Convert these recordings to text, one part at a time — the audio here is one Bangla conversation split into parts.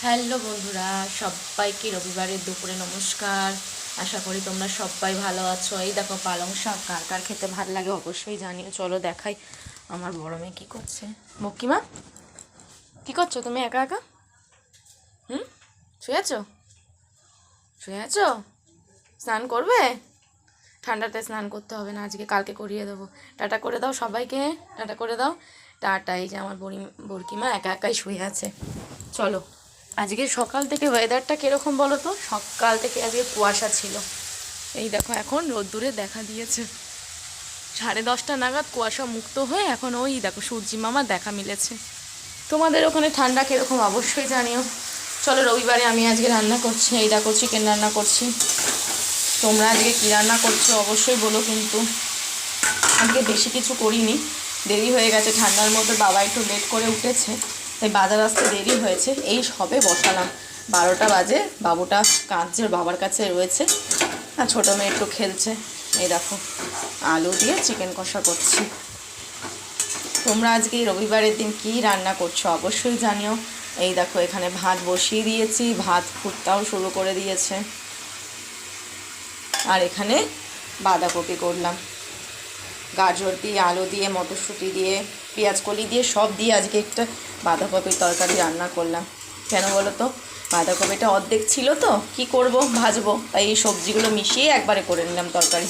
হ্যালো বন্ধুরা, সবাইকে রবিবারের দুপুরে নমস্কার। আশা করি তোমরা সবাই ভালো আছো। এই দেখো পালং শাক, কার কার খেতে ভালো লাগে অবশ্যই জানিও। চলো দেখাই আমার বড় মেয়ে কী করছে। মক্কিমা, কী করছো তুমি একা একা? হুম, শুয়ে আছো? শুয়ে আছো? স্নান করবে? ঠান্ডাতে স্নান করতে হবে না আজকে, কালকে করিয়ে দেবো। টাটা করে দাও সবাইকে, টাটা করে দাও। টাটা। এই যে আমার বড়কিমা একা একাই শুয়ে আছে। চলো, আজকে সকাল থেকে ওয়েদারটা কীরকম বলো তো? সকাল থেকে আজকে কুয়াশা ছিল। এই দেখো এখন রোদ্দুরে দেখা দিয়েছে। 10:30 নাগাদ কুয়াশা মুক্ত হয়ে এখন ওই দেখো সূর্যি মামা দেখা মিলেছে। তোমাদের ওখানে ঠান্ডা কীরকম অবশ্যই জানিও। চলো, রবিবারে আমি আজকে রান্না করছি। এই দেখো চিকেন রান্না করছি। তোমরা আজকে কী রান্না করছো অবশ্যই বলো কিন্তু। আজকে বেশি কিছু করিনি, দেরি হয়ে গেছে। ঠান্ডার মধ্যে বাবা একটু লেট করে উঠেছে, তাই বাজার আসতে দেরি হয়েছে। এই সবে বসালাম, 12টা বাজে। বাবুটা কাঁদছে, বাবার কাছে রয়েছে, আর ছোটো মেয়ে একটু খেলছে। এই দেখো আলু দিয়ে চিকেন কষা করছি। তোমরা আজকে এই রবিবারের দিন কী রান্না করছো অবশ্যই জানিও। এই দেখো এখানে ভাত বসিয়ে দিয়েছি, ভাত ফুটতেও শুরু করে দিয়েছে। আর এখানে বাঁধাকপি করলাম, গাজর দিয়ে, আলু দিয়ে, মটরশুঁটি দিয়ে, পেঁয়াজ কলি দিয়ে, সব দিয়ে আজকে একটা বাঁধাকপির তরকারি রান্না করলাম। কেন বলো তো? বাঁধাকপিটা অর্ধেক ছিল তো, কি করব, ভাজবো, তাই এই সবজিগুলো মিশিয়ে একবারে করে নিলাম তরকারি।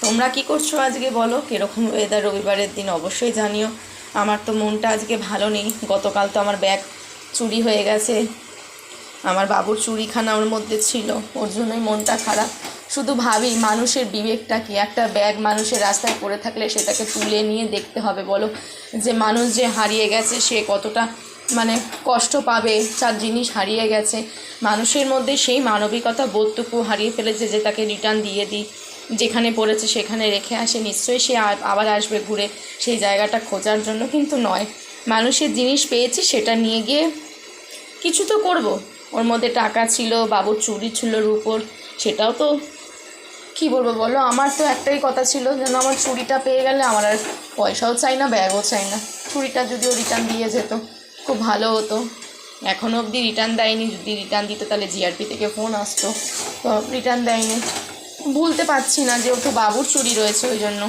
তোমরা কি করছো আজকে বলো? কীরকম ওয়েদার রবিবারের দিন অবশ্যই জানিও। আমার তো মনটা আজকে ভালো নেই। গতকাল তো আমার ব্যাগ চুরি হয়ে গেছে, আমার বাবুর চুরিখানা ওর মধ্যে ছিল, ওর জন্যই মনটা খারাপ। শুধু ভাবি মানুষের বিবেকটা কি, একটা ব্যাগ মানুষের রাস্তায় পড়ে থাকলে সেটাকে তুলে নিয়ে দেখতে হবে বলো, যে মানুষ যে হারিয়ে গেছে সে কতটা মানে কষ্ট পাবে, যার জিনিস হারিয়ে গেছে। মানুষের মধ্যে সেই মানবিকতা বোধটুকু হারিয়ে ফেলেছে, যে তাকে রিটার্ন দিয়ে দিই, যেখানে পড়েছে সেখানে রেখে আসে, নিশ্চয়ই সে আবার আসবে ঘুরে সেই জায়গাটা খোঁজার জন্য, কিন্তু নয়। মানুষের জিনিস পেয়েছি, সেটা নিয়ে গিয়ে কিছু তো করব। ওর মধ্যে টাকা ছিল, বাবুর চুড়ি ছিল রূপোর, সেটাও তো কী বলবো বলো। আমার তো একটাই কথা ছিল, যেন আমার চুড়িটা পেয়ে গেলে আমার আর পয়সাও চাই না, ব্যাগও চাই না। চুড়িটা যদিও রিটার্ন দিয়ে যেত খুব ভালো হতো। এখনও অবধি রিটার্ন দেয়নি। যদি রিটার্ন দিত তাহলে জিআরপি থেকে ফোন আসতো, তো রিটার্ন দেয়নি। ভুলতে পারছি না, যেহেতু বাবুর চুড়ি রয়েছে ওই জন্য।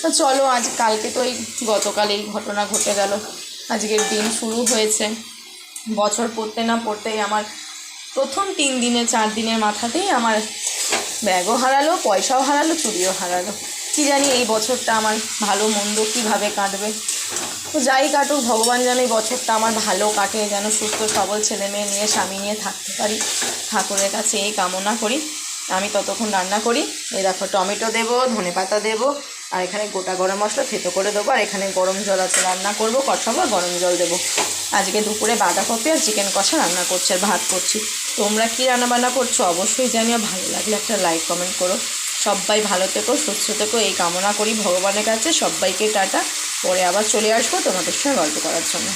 তো চলো, আজ কালকে তো এই গতকাল এই ঘটনা ঘটে গেল, আজকের দিন শুরু হয়েছে। বছর পড়তে না পড়তেই আমার প্রথম 3 দিনে 4 দিনের মাথাতেই আমার ব্যাগও হারালো, পয়সাও হারালো, চুরিও হারালো। কী জানি এই বছরটা আমার ভালো মন্দ কীভাবে কাটবে। তো যাই কাটুক, ভগবান যেন এই বছরটা আমার ভালো কাটে, যেন সুস্থ সবল ছেলে মেয়ে নিয়ে, স্বামী নিয়ে থাকতে পারি, ঠাকুরের কাছে এই কামনা করি। আমি ততক্ষণ রান্না করি। এই দেখো টমেটো দেবো, ধনেপাতা দেবো, আর এখানে গোটা গরম মশলা থেতো করে দেবো, আর এখানে গরম জল আছে, রান্না করবো, কষাবো, গরম জল দেবো। আজকে দুপুরে বাঁধাকপি আর চিকেন কষা রান্না করছি, আর ভাত করছি। তোমরা কী রান্নাবান্না করছো অবশ্যই জানিও। ভালো লাগলে একটা লাইক কমেন্ট করো। সবাই ভালো থেকো, সুস্থ থেকো এই কামনা করি ভগবানের কাছে। সবাইকে টাটা। পরে আবার চলে আসবো তোমাদের সঙ্গে গল্প করার জন্য।